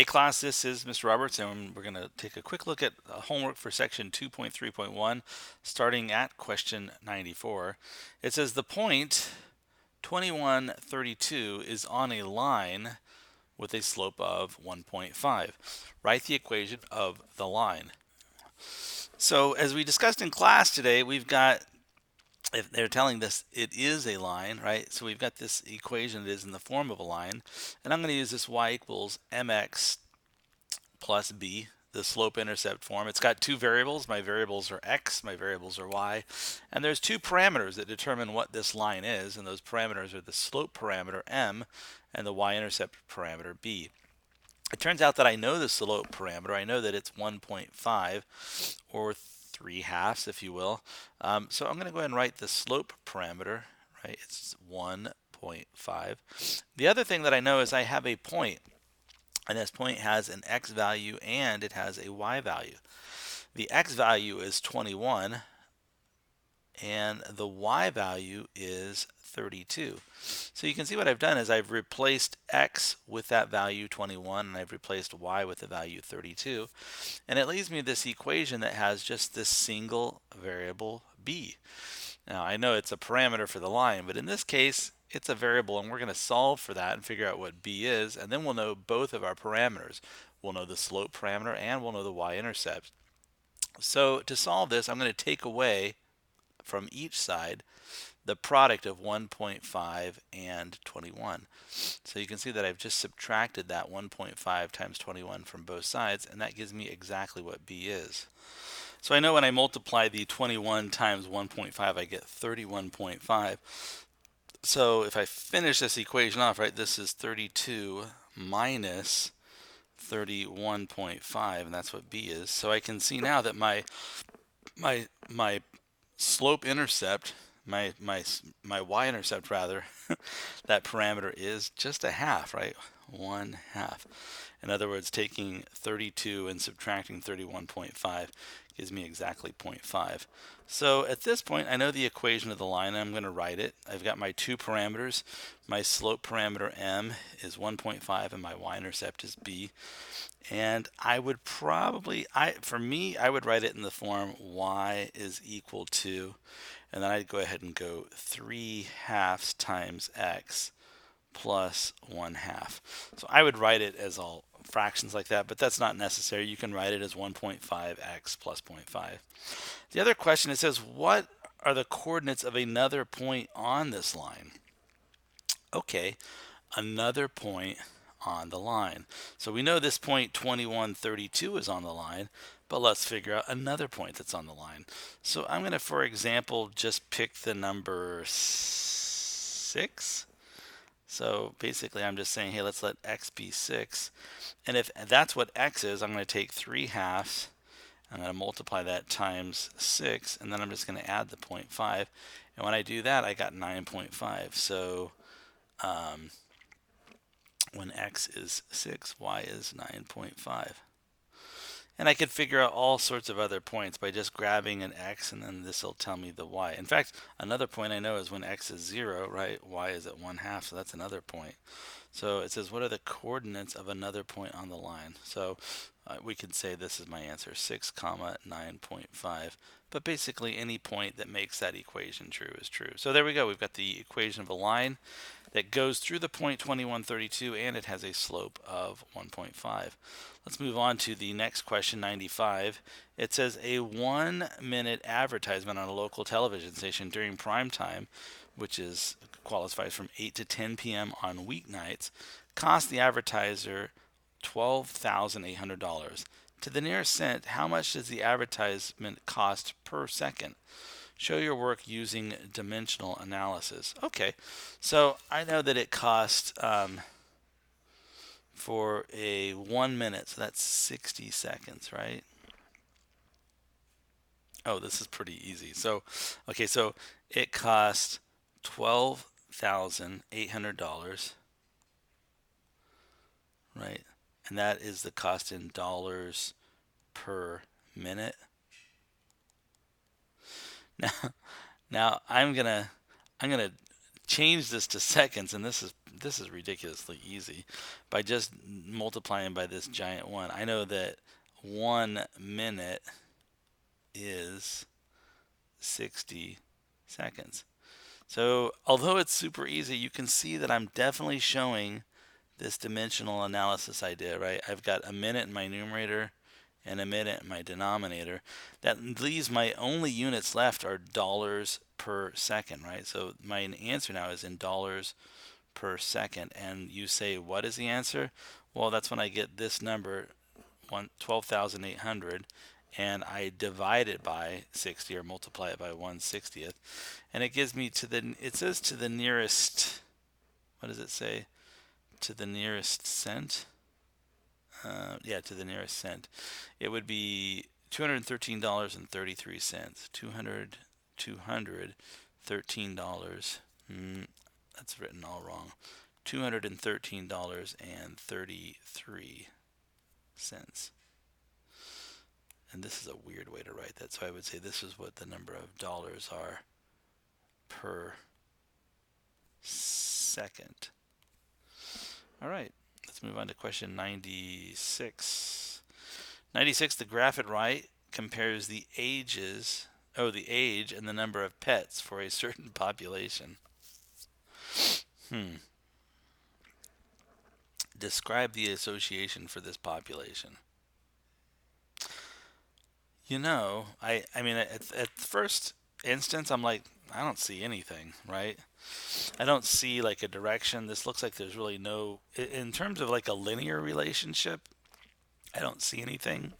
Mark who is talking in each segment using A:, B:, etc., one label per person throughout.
A: Hey class, this is Mr. Roberts, and we're going to take a quick look at homework for section 2.3.1, starting at question 94. It says the point 2132 is on a line with a slope of 1.5. Write the equation of the line. So as we discussed in class today, we've got, if they're telling this it is a line, right? So we've got this equation that is in the form of a line, and I'm going to use this y equals mx plus b, the slope-intercept form. It's got two variables. My variables are x, my variables are y, and there's two parameters that determine what this line is, and those parameters are the slope parameter m and the y-intercept parameter b. It turns out that I know the slope parameter. I know that it's 1.5, or 3/2 if you will. So I'm going to go ahead and write the slope parameter, right? It's 1.5. The other thing that I know is I have a point, and this point has an x value and it has a y value. The x value is 21 and the y value is 32. So you can see what I've done is I've replaced x with that value 21 and I've replaced y with the value 32, and it leaves me this equation that has just this single variable b. Now I know it's a parameter for the line, but in this case it's a variable, and we're going to solve for that and figure out what b is, and then we'll know both of our parameters. We'll know the slope parameter and we'll know the y-intercept. So to solve this, I'm going to take away from each side the product of 1.5 and 21. So you can see that I've just subtracted that 1.5 times 21 from both sides, and that gives me exactly what b is. So I know when I multiply the 21 times 1.5, I get 31.5. So if I finish this equation off, right, this is 32 minus 31.5, and that's what b is. So I can see now that my slope intercept, my y-intercept rather, that parameter is just a half, right? 1/2. In other words, taking 32 and subtracting 31.5 gives me exactly 0.5. So at this point, I know the equation of the line, and I'm going to write it. I've got my two parameters. My slope parameter m is 1.5 and my y-intercept is b. And I would probably, for me, I would write it in the form y is equal to, and then I'd go ahead and go 3/2 times x plus 1/2. So I would write it as all fractions like that, but that's not necessary. You can write it as 1.5x plus 0.5. The other question, it says, what are the coordinates of another point on this line? Okay, another point on the line. So we know this point 2132 is on the line, but let's figure out another point that's on the line. So I'm going to, for example, just pick the number 6. So basically I'm just saying, hey, let's let x be 6. And if that's what x is, I'm going to take 3/2. I'm going to multiply that times 6, and then I'm just going to add the 0.5. And when I do that, I got 9.5. So when x is 6, y is 9.5. And I could figure out all sorts of other points by just grabbing an x, and then this will tell me the y. In fact, another point I know is when x is 0, right, y is at 1/2, so that's another point. So it says, what are the coordinates of another point on the line? So we can say this is my answer, 6 comma 9.5. But basically any point that makes that equation true is true. So there we go. We've got the equation of a line that goes through the point 2132, and it has a slope of 1.5. Let's move on to the next question, 95. It says a 1-minute advertisement on a local television station during prime time, which is qualifies from 8 to 10 p.m. on weeknights, cost the advertiser $12,800. To the nearest cent, how much does the advertisement cost per second? Show your work using dimensional analysis. Okay, so I know that it cost for a 1 minute, so that's 60 seconds, right? Oh, this is pretty easy. So, okay, so it cost $12,800, right? And that is the cost in dollars per minute. Now, now I'm gonna change this to seconds, and this is ridiculously easy, by just multiplying by this giant one. I know that 1 minute is 60 seconds. So although it's super easy, you can see that I'm definitely showing this dimensional analysis idea, right? I've got a minute in my numerator and a minute in my denominator. That leaves my only units left are dollars per second, right? So my answer now is in dollars per second. And you say, what is the answer? Well, that's when I get this number, 12,800, and I divide it by 60 or multiply it by 1/60th, and it gives me it says to the nearest, what does it say? To the nearest cent? Yeah, to the nearest cent. It would be $213.33. 213 dollars. That's written all wrong. $213.33. And this is a weird way to write that. So I would say this is what the number of dollars are per second. All right, let's move on to question 96. 96, the graph at right compares the age and the number of pets for a certain population. Describe the association for this population. I mean, at first instance, I'm like, I don't see anything, right? I don't see like a direction. This looks like there's really no, in terms of like a linear relationship, I don't see anything.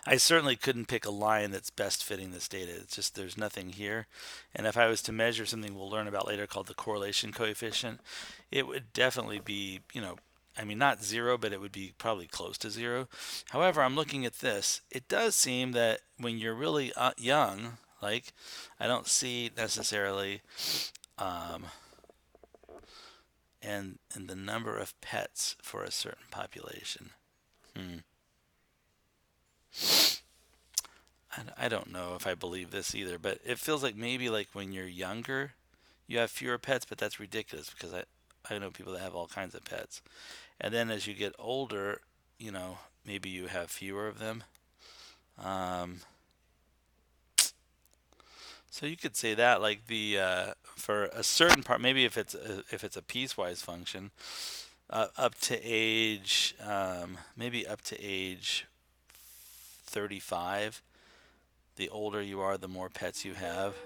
A: I certainly couldn't pick a line that's best fitting this data. It's just there's nothing here. And if I was to measure something we'll learn about later called the correlation coefficient, it would definitely be, I mean, not zero, but it would be probably close to zero. However, I'm looking at this. It does seem that when you're really young, like, I don't see necessarily, and the number of pets for a certain population. I don't know if I believe this either, but it feels like maybe like when you're younger, you have fewer pets, but that's ridiculous because I know people that have all kinds of pets. And then as you get older, maybe you have fewer of them. So you could say that like for a certain part, maybe if it's a piecewise function, up to age maybe up to age 35, the older you are, the more pets you have.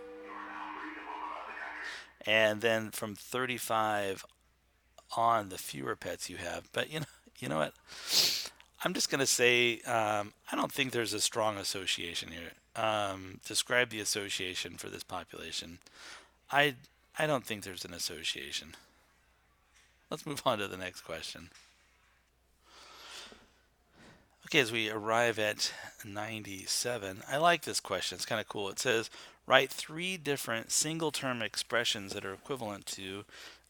A: And then from 35 on, the fewer pets you have. But you know what? I'm just going to say I don't think there's a strong association here. Describe the association for this population. I I don't think there's an association. Let's move on to the next question. Okay, as we arrive at 97, I like this question. It's kind of cool. It says, write 3 different single term expressions that are equivalent to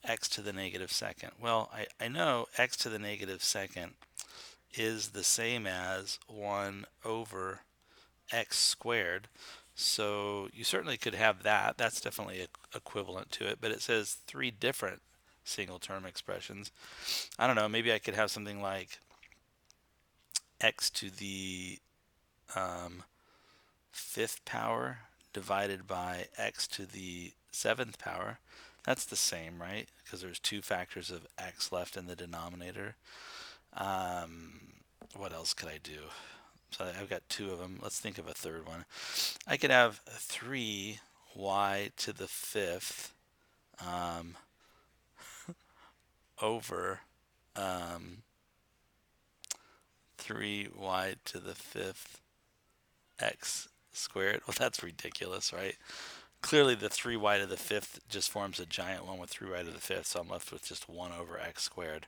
A: x to the negative second. Well, I know x to the negative second is the same as 1 over x squared. So you certainly could have that. That's definitely equivalent to it. But it says 3 different single term expressions. I don't know. Maybe I could have something like x to the 5th power divided by x to the 7th power. That's the same, right? Because there's 2 factors of x left in the denominator. What else could I do? So I've got 2 of them. Let's think of a third one. I could have 3y to the 5th over 3y to the 5th x squared. Well, that's ridiculous, right? Clearly the 3y to the 5th just forms a giant one with 3y to the 5th, so I'm left with just 1 over x squared.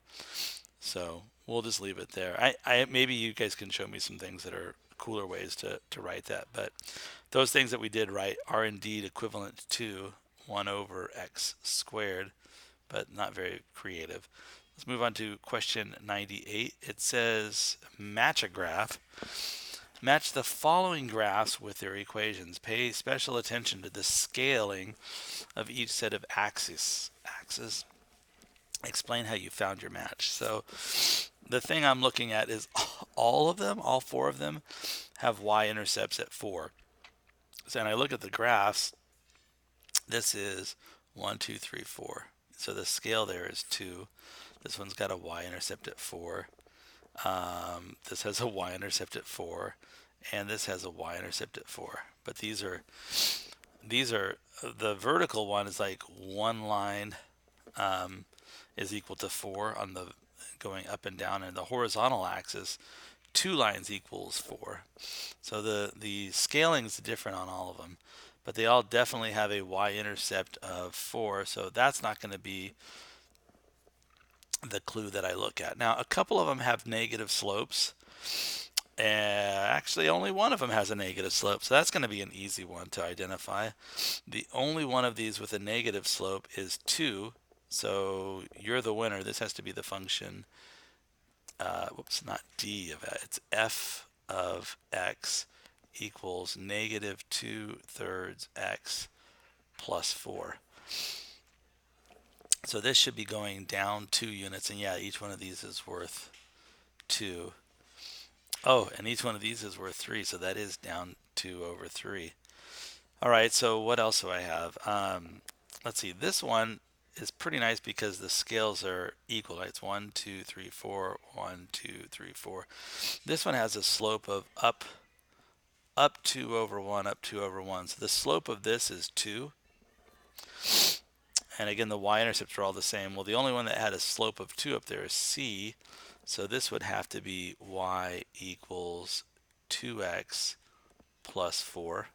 A: So we'll just leave it there. I maybe you guys can show me some things that are cooler ways to write that, but those things that we did write are indeed equivalent to 1 over x squared, but not very creative. Let's move on to question 98. It says match a graph Match the following graphs with their equations. Pay special attention to the scaling of each set of axes. Explain how you found your match. So the thing I'm looking at is all of them, all four of them, have y-intercepts at 4. So when I look at the graphs, this is 1, 2, 3, 4. So the scale there is 2. This one's got a y-intercept at 4. This has a y-intercept at 4, and this has a y-intercept at 4. But these are the vertical one is like one line is equal to 4 on the going up and down, and the horizontal axis 2 lines equals 4. So the scaling is different on all of them, but they all definitely have a y-intercept of 4. So that's not going to be the clue that I look at. Now, a couple of them have negative slopes. Actually, only one of them has a negative slope, so that's going to be an easy one to identify. The only one of these with a negative slope is 2, so you're the winner. This has to be the function, whoops, not d of x, it's f of x equals negative 2/3 x plus 4. So this should be going down 2 units, and yeah, each one of these is worth 2. Oh, and each one of these is worth 3, so that is down 2/3. All right, so what else do I have? Let's see, this one is pretty nice because the scales are equal. Right? It's 1, 2, 3, 4, 1, 2, 3, 4. This one has a slope of up 2/1, up 2/1. So the slope of this is 2. And again, the y-intercepts are all the same. Well, the only one that had a slope of 2 up there is c. So this would have to be y equals 2x plus 4.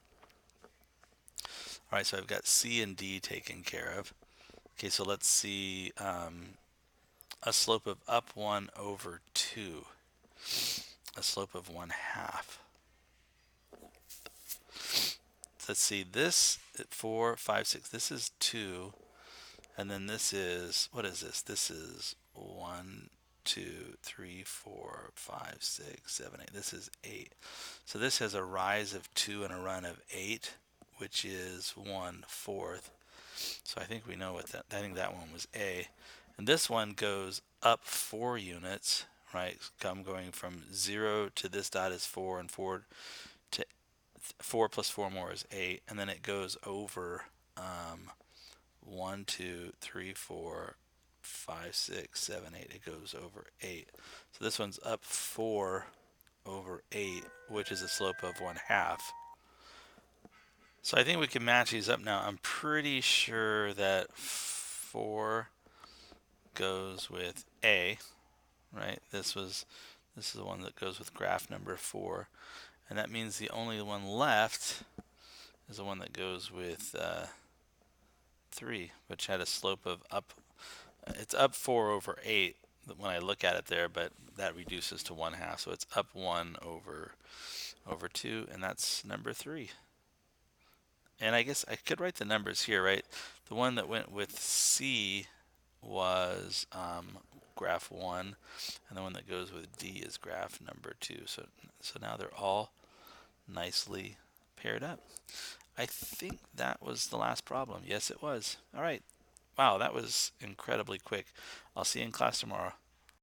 A: All right, so I've got c and d taken care of. Okay, so let's see a slope of up 1/2, a slope of 1/2. Let's see, this 4, 5, 6, this is 2, and then this is, what is this? This is 1, 2, 3, 4, 5, 6, 7, 8. This is 8. So this has a rise of 2 and a run of 8, which is 1/4. So I think we know what that, I think that one was A. And this one goes up 4 units, right? I'm going from 0 to this dot is 4, and 4 to 4 plus 4 more is 8. And then it goes over 1, 2, 3, 4, 5, 6, 7, 8. It goes over 8. So this one's up 4/8, which is a slope of 1/2. So I think we can match these up now. I'm pretty sure that 4 goes with A, right? This is the one that goes with graph number 4, and that means the only one left is the one that goes with 3, which had a slope of up. It's up 4/8 when I look at it there, but that reduces to 1/2, so it's up 1/2, and that's number 3. And I guess I could write the numbers here, right? The one that went with C was graph 1, and the one that goes with D is graph number 2. So now they're all nicely paired up. I think that was the last problem. Yes, it was. All right. Wow, that was incredibly quick. I'll see you in class tomorrow.